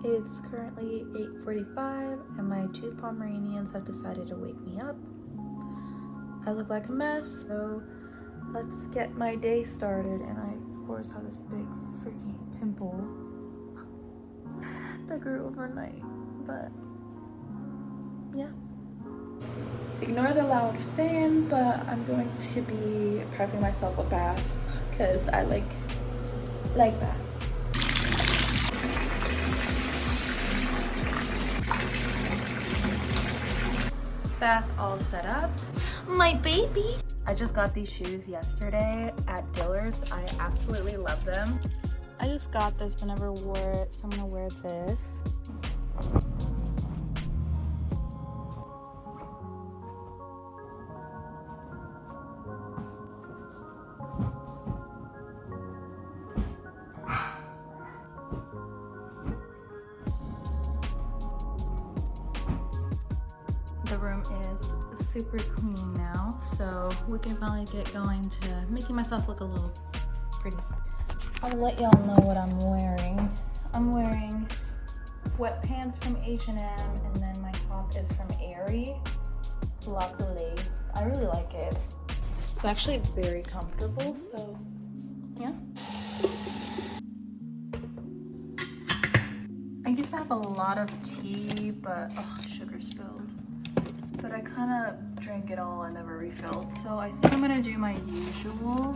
It's currently 8:45 and my two Pomeranians have decided to wake me up. I look like a mess, so let's get my day started. And I, of course, have this big freaking pimple that grew overnight, but yeah. Ignore the loud fan, but I'm going to be prepping myself a bath because I like baths. Bath all set up. My baby. I just got these shoes yesterday at Dillard's. I absolutely love them. I just got this but never wore it, so I'm gonna wear this. The room is super clean now, so we can finally get going to making myself look a little pretty. I'll let y'all know what I'm wearing. I'm wearing sweatpants from H&M, and then my top is from Aerie. Lots of lace. I really like it. It's actually very comfortable, so yeah. I used to have a lot of tea, but sugar spilled. But I kind of drank it all and never refilled. So I think I'm gonna do my usual,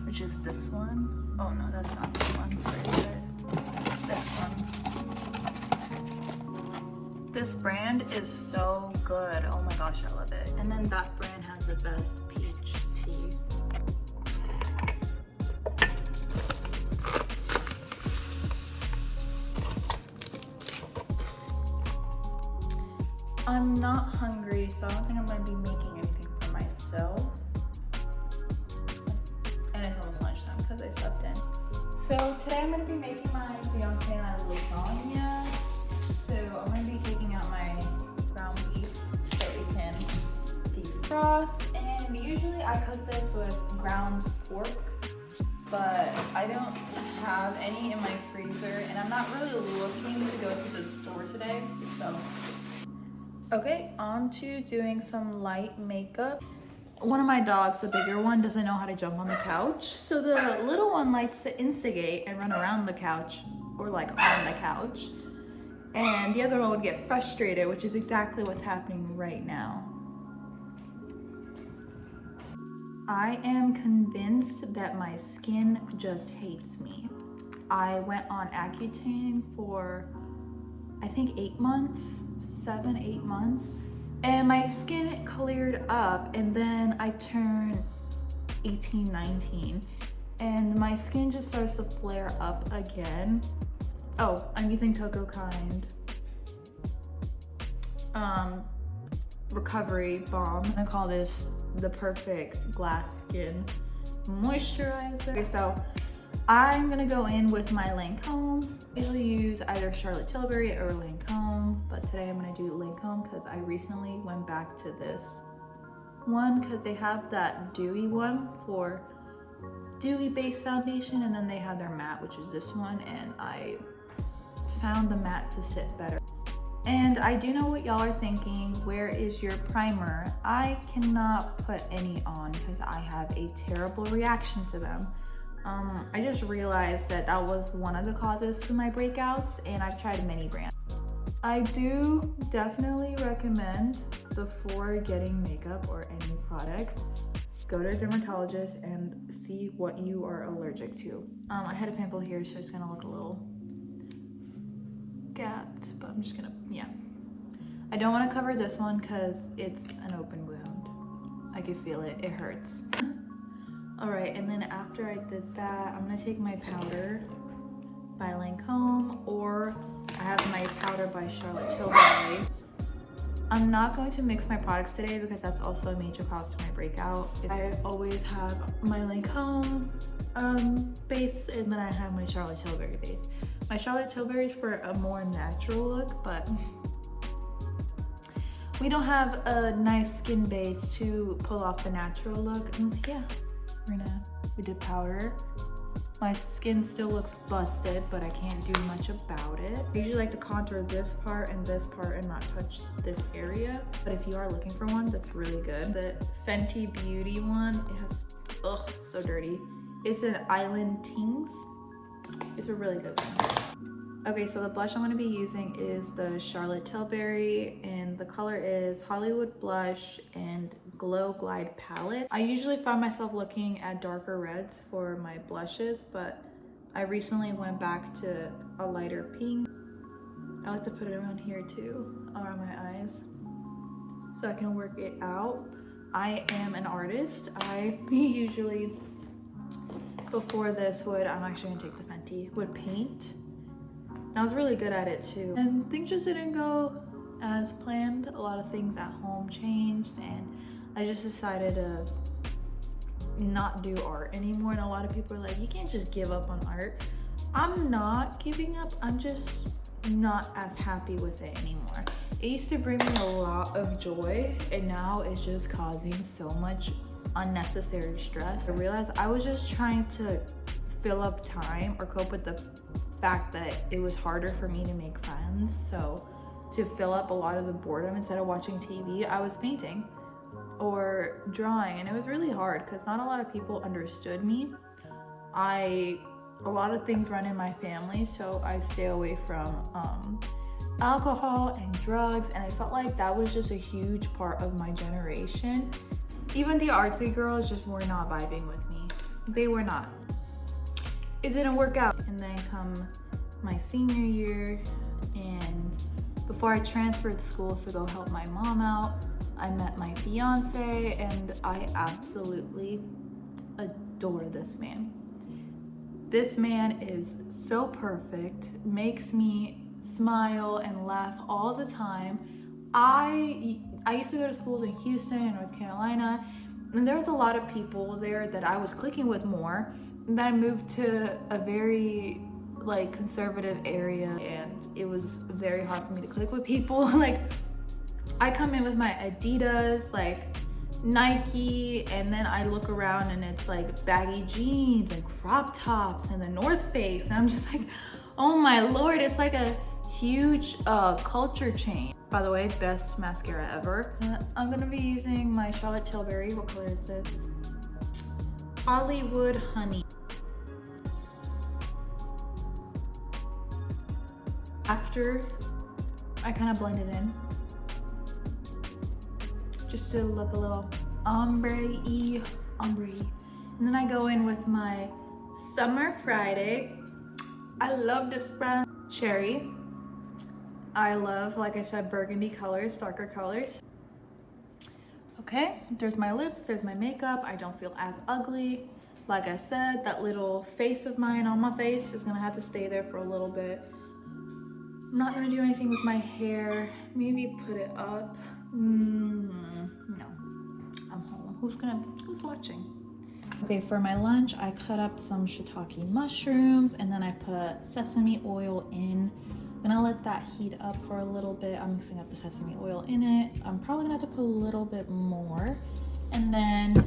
which is this one. Oh no, that's not this one. Where is it? This one. This brand is so good. Oh my gosh, I love it. And then that brand has the best peach tea. I'm not hungry, so I don't think I'm gonna be making anything for myself. And it's almost lunchtime because I slept in. So today I'm gonna be making my fiance and I lasagna. So I'm gonna be taking out my ground beef so we can defrost. And usually I cook this with ground pork, but I don't have any in my freezer, and I'm not really looking to go to the store today, so. Okay, on to doing some light makeup. One of my dogs, the bigger one, doesn't know how to jump on the couch. So the little one likes to instigate and run around the couch or like on the couch. And the other one would get frustrated, which is exactly what's happening right now. I am convinced that my skin just hates me. I went on Accutane for, I think 8 months, 7-8 months, and my skin cleared up, and then I turned 18, 19, and my skin just starts to flare up again. Oh, I'm using Coco Kind recovery balm. I'm gonna call this the perfect glass skin moisturizer. Okay, so I'm gonna go in with my Lancome. I usually use either Charlotte Tilbury or Lancome, but today I'm gonna do Lancome because I recently went back to this one because they have that dewy one for dewy base foundation, and then they have their matte, which is this one, and I found the matte to sit better. And I do know what y'all are thinking, where is your primer? I cannot put any on because I have a terrible reaction to them. I just realized that that was one of the causes to my breakouts, and I've tried many brands. I do definitely recommend before getting makeup or any products, go to a dermatologist and see what you are allergic to. I had a pimple here, so it's gonna look a little gapped, but I'm just gonna, yeah. I don't wanna cover this one because it's an open wound. I can feel it, it hurts. All right, and then after I did that, I'm gonna take my powder by Lancome, or I have my powder by Charlotte Tilbury. I'm not going to mix my products today because that's also a major cause to my breakout. I always have my Lancome base, and then I have my Charlotte Tilbury base. My Charlotte Tilbury is for a more natural look, but we don't have a nice skin base to pull off the natural look. And yeah, we did powder, My skin still looks busted, but I can't do much about it. I usually like to contour this part and not touch this area. But if you are looking for one, that's really good. The Fenty Beauty one, it has, ugh, so dirty. It's an Island Tings. It's a really good one. Okay, so the blush I'm gonna be using is the Charlotte Tilbury, and the color is Hollywood Blush and Glow Glide Palette. I usually find myself looking at darker reds for my blushes, but I recently went back to a lighter pink. I like to put it around here too, around my eyes, so I can work it out. I am an artist. I usually, before this I'm actually gonna take the Fenty, would paint. And I was really good at it too. And things just didn't go as planned. A lot of things at home changed, and I just decided to not do art anymore. And a lot of people are like, you can't just give up on art. I'm not giving up, I'm just not as happy with it anymore. It used to bring me a lot of joy, and now it's just causing so much unnecessary stress. I realized I was just trying to fill up time or cope with the fact that it was harder for me to make friends. So to fill up a lot of the boredom, instead of watching TV, I was painting or drawing, and it was really hard because not a lot of people understood me. A lot of things run in my family, so I stay away from alcohol and drugs, and I felt like that was just a huge part of my generation. Even the artsy girls just were not vibing with me. They were not. It didn't work out. And then come my senior year, and before I transferred schools to go help my mom out, I met my fiance, and I absolutely adore this man. This man is so perfect, makes me smile and laugh all the time. I used to go to schools in Houston and North Carolina, and there was a lot of people there that I was clicking with more. And then I moved to a very like conservative area, and it was very hard for me to click with people. Like, I come in with my Adidas, like Nike, and then I look around and it's like baggy jeans and crop tops and the North Face, and I'm just like, oh my Lord, it's like a huge culture change. By the way, best mascara ever. I'm gonna be using my Charlotte Tilbury. What color is this? Hollywood Honey. After I kind of blend it in, just to look a little ombre-y. And then I go in with my Summer Friday. I love this brand. Cherry. I love, like I said, burgundy colors, darker colors. Okay, there's my lips, there's my makeup. I don't feel as ugly. Like I said, that little face of mine on my face is gonna have to stay there for a little bit. I'm not gonna do anything with my hair. Maybe put it up. No, I'm home. Who's watching? Okay, for my lunch, I cut up some shiitake mushrooms, and then I put sesame oil in. I'm gonna let that heat up for a little bit. I'm mixing up the sesame oil in it. I'm probably gonna have to put a little bit more. And then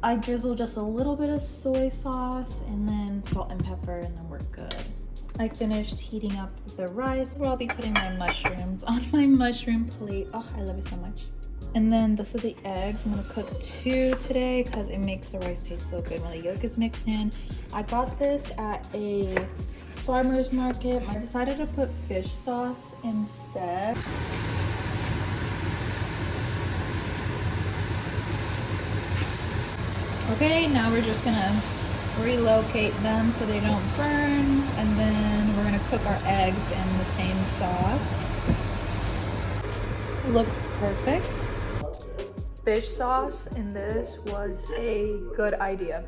I drizzle just a little bit of soy sauce, and then salt and pepper, and then we're good. I finished heating up the rice, where I'll be putting my mushrooms on my mushroom plate. Oh, I love it so much. And then this is the eggs. I'm gonna cook 2 today because it makes the rice taste so good when the yolk is mixed in. I got this at a farmer's market. I decided to put fish sauce instead. Okay, now we're just gonna relocate them so they don't burn, and then we're gonna cook our eggs in the same sauce. Looks perfect. Fish sauce in this was a good idea.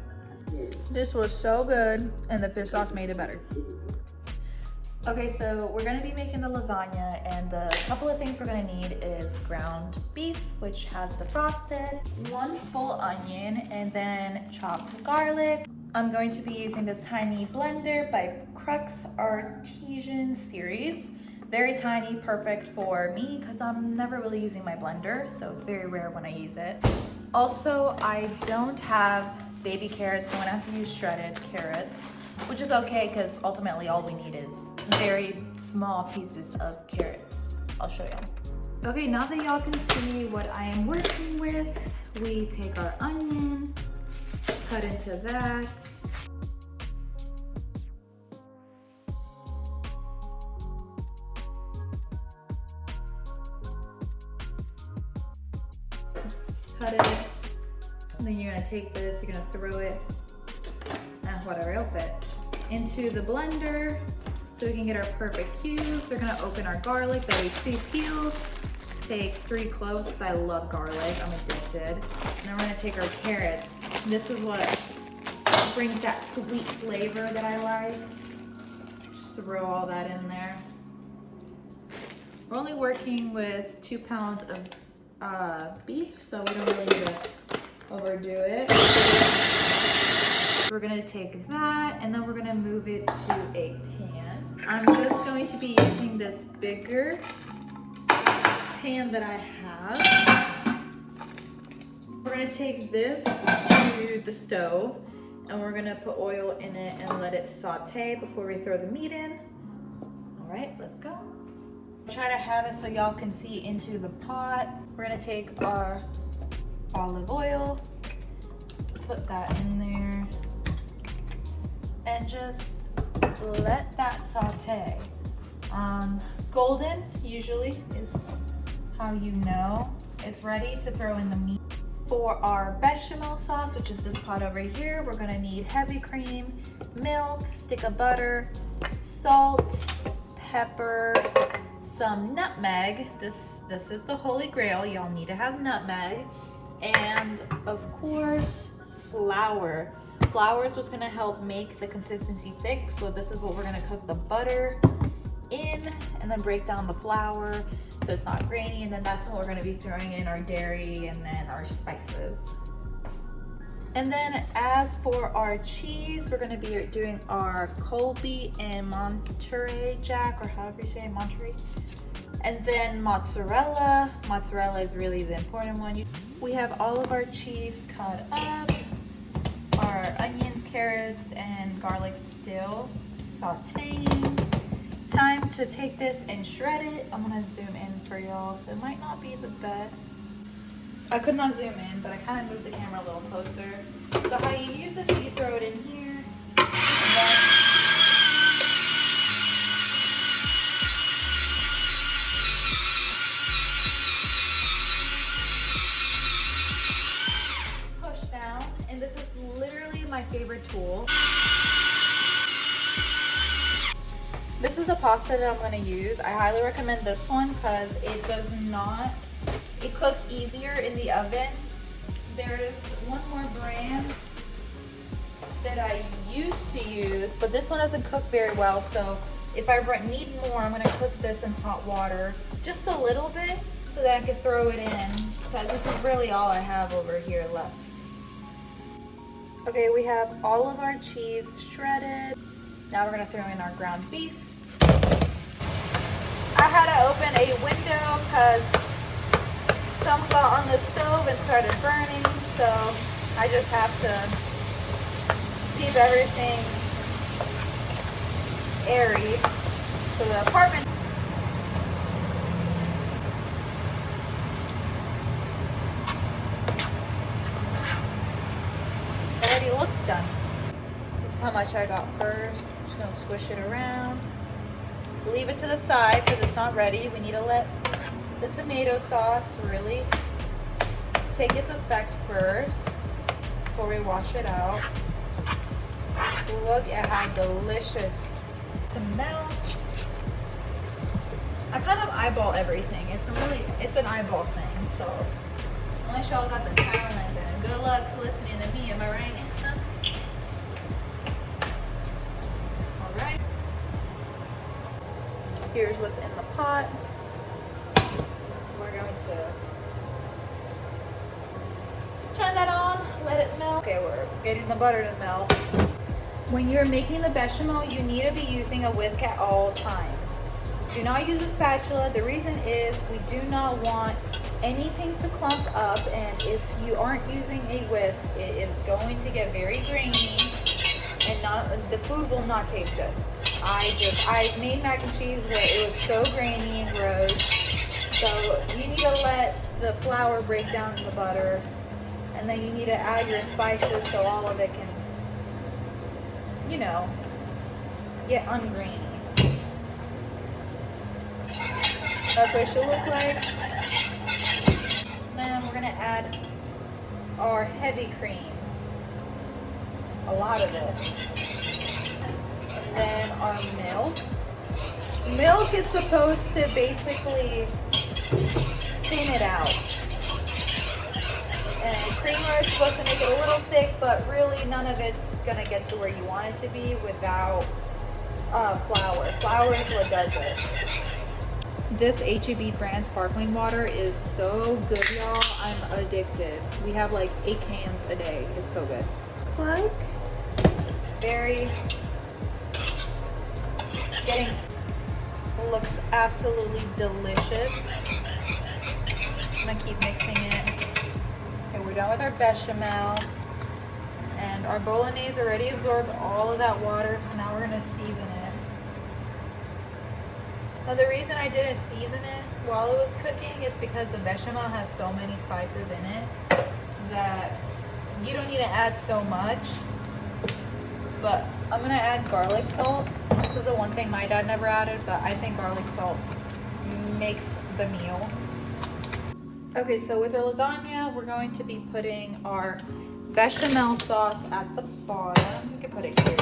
This was so good, and the fish sauce made it better. Okay, so we're gonna be making the lasagna, and the couple of things we're gonna need is ground beef, which has the frosted, 1 full onion, and then chopped garlic. I'm going to be using this tiny blender by Crux Artesian series. Very tiny, perfect for me because I'm never really using my blender, so it's very rare when I use it. Also, I don't have baby carrots, so I'm gonna have to use shredded carrots. which is okay because ultimately all we need is very small pieces of carrots. I'll show y'all. Okay, now that y'all can see what I am working with, we take our onion, cut into that. Cut it, and then you're gonna take this, you're gonna throw it, whatever it'll fit, into the blender so we can get our perfect cubes. We're gonna open our garlic that we pre-peeled, take 3 cloves because I love garlic, I'm addicted. And then we're gonna take our carrots. This is what brings that sweet flavor that I like. Just throw all that in there. We're only working with 2 pounds of beef, so we don't really need to overdo it. We're gonna take that and then we're gonna move it to a pan. I'm just going to be using this bigger pan that I have. We're gonna take this to the stove and we're gonna put oil in it and let it saute before we throw the meat in. All right, let's go. Try to have it so y'all can see into the pot. We're gonna take our olive oil, put that in there, and just let that saute. Golden usually is how you know it's ready to throw in the meat. For our bechamel sauce, which is this pot over here, we're gonna need heavy cream, milk, stick of butter, salt, pepper, some nutmeg. This is the holy grail. Y'all need to have nutmeg. And of course, flour. Flour is what's gonna help make the consistency thick. So this is what we're gonna cook the butter in and then break down the flour so it's not grainy. And then that's when we're gonna be throwing in our dairy and then our spices. And then as for our cheese, we're gonna be doing our Colby and Monterey Jack, or however you say it, Monterey. And then mozzarella. Mozzarella is really the important one. We have all of our cheese cut up, our onions, carrots, and garlic still sauteing. Time to take this and shred it. I'm gonna zoom in for y'all, so it might not be the best. I could not zoom in, but I kind of moved the camera a little closer. So how you use this, you throw it in here, and then push down, and this is literally my favorite tool. This is the pasta that I'm gonna use. I highly recommend this one because it cooks easier in the oven. There is one more brand that I used to use, but this one doesn't cook very well. So if I need more, I'm gonna cook this in hot water just a little bit so that I can throw it in, because this is really all I have over here left. Okay, we have all of our cheese shredded. Now we're gonna throw in our ground beef. I had to open a window because some got on the stove and started burning, so I just have to keep everything airy. So the apartment already looks done. This is how much I got first. I'm just gonna squish it around. Leave it to the side because it's not ready. We need to let the tomato sauce really take its effect first before we wash it out. Look at how delicious to melt. I kind of eyeball everything. It's an eyeball thing. So unless y'all got the talent, then good luck listening to me. Am I right? All right. Here's what's in the pot. We're going to turn that on, let it melt. Okay, we're getting the butter to melt. When you're making the bechamel, you need to be using a whisk at all times. Do not use a spatula. The reason is we do not want anything to clump up, and if you aren't using a whisk, it is going to get very grainy and the food will not taste good. I made mac and cheese, but it was so grainy and gross. So you need to let the flour break down in the butter, and then you need to add your spices so all of it can, you know, get ungrainy. That's what it should look like. Then we're gonna add our heavy cream, a lot of it. And then our milk. Milk is supposed to basically thin it out. And creamer is supposed to make it a little thick, but really none of it's gonna get to where you want it to be without flour. Flour is what does it. This H-E-B brand sparkling water is so good, y'all. I'm addicted. We have like 8 cans a day. It's so good. It's like looks absolutely delicious. I'm gonna keep mixing it. Okay, we're done with our bechamel. And our bolognese already absorbed all of that water, so now we're gonna season it. Now the reason I didn't season it while it was cooking is because the bechamel has so many spices in it that you don't need to add so much. But I'm gonna add garlic salt. This is the one thing my dad never added, but I think garlic salt makes the meal. Okay, so with our lasagna, we're going to be putting our bechamel sauce at the bottom. We can put it here.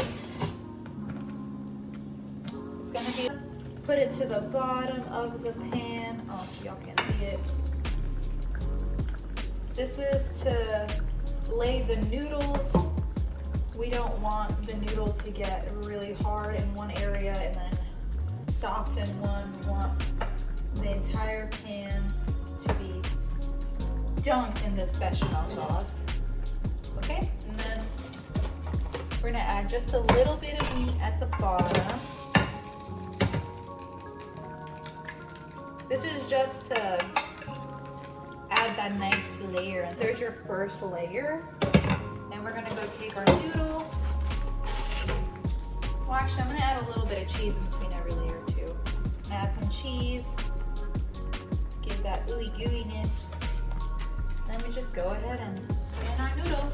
It's gonna be, put it to the bottom of the pan. Oh, y'all can't see it. This is to lay the noodles. We don't want the noodle to get really hard in one area and then soft in one. We want the entire pan to be dunked in this bechamel sauce. Okay, and then we're gonna add just a little bit of meat at the bottom. This is just to add that nice layer. There's your first layer. And we're gonna go take our noodle. Well, actually, I'm gonna add a little bit of cheese in between every layer too. And add some cheese. Give that ooey gooiness. Then we just go ahead and pan our noodle.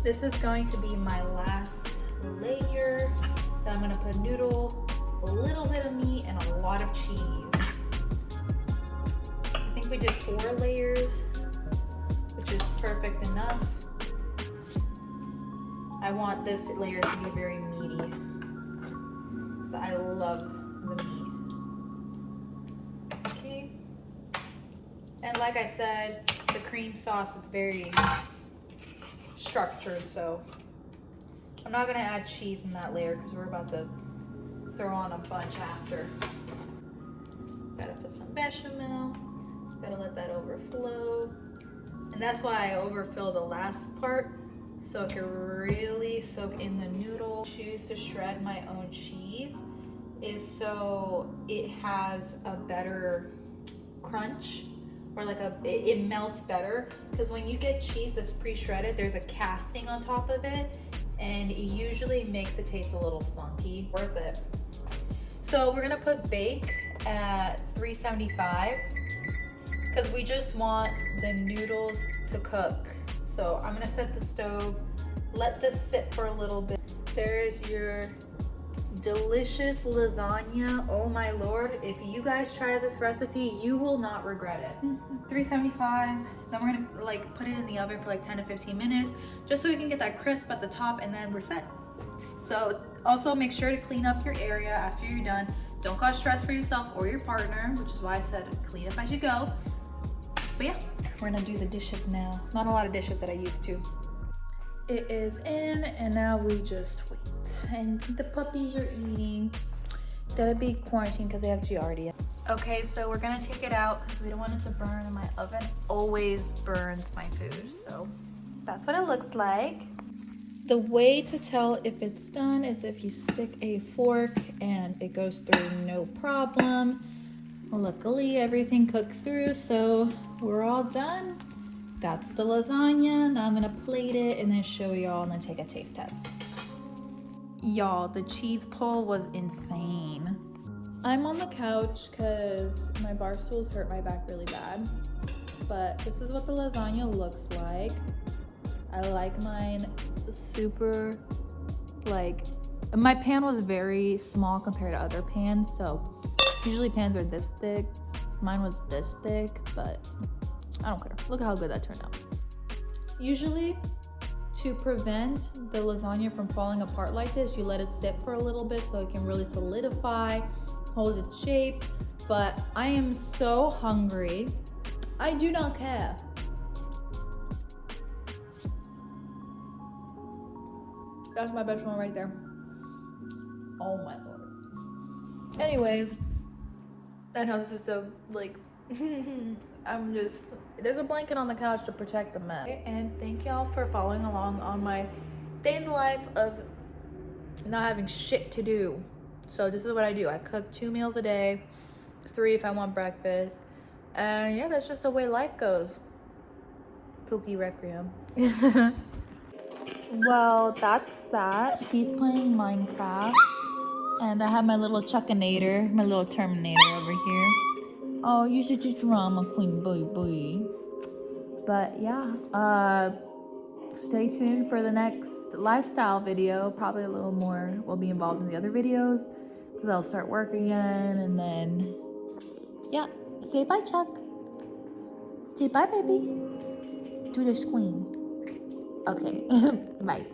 This is going to be my last layer. Then I'm gonna put noodle, a little bit of meat, and a lot of cheese. I think we did 4 layers, which is perfect enough. I want this layer to be very meaty, because I love the meat. Okay. And like I said, the cream sauce is very structured, so I'm not gonna add cheese in that layer because we're about to throw on a bunch after. Gotta put some bechamel, gotta let that overflow. And that's why I overfill the last part, so it can really soak in the noodle. Choose to shred my own cheese is so it has a better crunch, or like it melts better, because when you get cheese that's pre-shredded, there's a casting on top of it, and it usually makes it taste a little funky. Worth it. So we're gonna put bake at 375, because we just want the noodles to cook. So I'm gonna set the stove, let this sit for a little bit. There is your delicious lasagna. Oh my lord, if you guys try this recipe, you will not regret it. 375. Then we're gonna like put it in the oven for like 10 to 15 minutes just so we can get that crisp at the top, and then we're set. So also make sure to clean up your area after you're done. Don't cause stress for yourself or your partner, which is why I said clean up as you go. But yeah, we're gonna do the dishes now. Not a lot of dishes that I used to. It is in, and now we just wait. And the puppies are eating. Gotta be quarantined because they have GRWM. Okay, so we're gonna take it out because we don't want it to burn, and my oven always burns my food. So that's what it looks like. The way to tell if it's done is if you stick a fork and it goes through no problem. Luckily, everything cooked through, so we're all done. That's the lasagna. Now I'm gonna plate it and then show y'all and then take a taste test. Y'all, the cheese pull was insane. I'm on the couch because my bar stools hurt my back really bad. But this is what the lasagna looks like. I like mine super, like, my pan was very small compared to other pans. So usually pans are this thick. Mine was this thick, but I don't care. Look at how good that turned out. Usually, to prevent the lasagna from falling apart like this, you let it sit for a little bit so it can really solidify, hold its shape. But I am so hungry. I do not care. That's my best one right there. Oh my lord. Anyways, I know this is so like there's a blanket on the couch to protect the mess. And thank y'all for following along on my day in the life of not having shit to do. So this is what I do. I cook 2 meals a day, 3 if I want breakfast. And yeah, that's just the way life goes. Pookie Requiem. Well, that's that. He's playing Minecraft. And I have my little Chuckinator, my little Terminator over here. Oh, you should do drama queen, boy. But yeah, stay tuned for the next lifestyle video. Probably a little more will be involved in the other videos because I'll start work again. And then, yeah, say bye, Chuck. Say bye, baby. Do the scream. Okay, bye.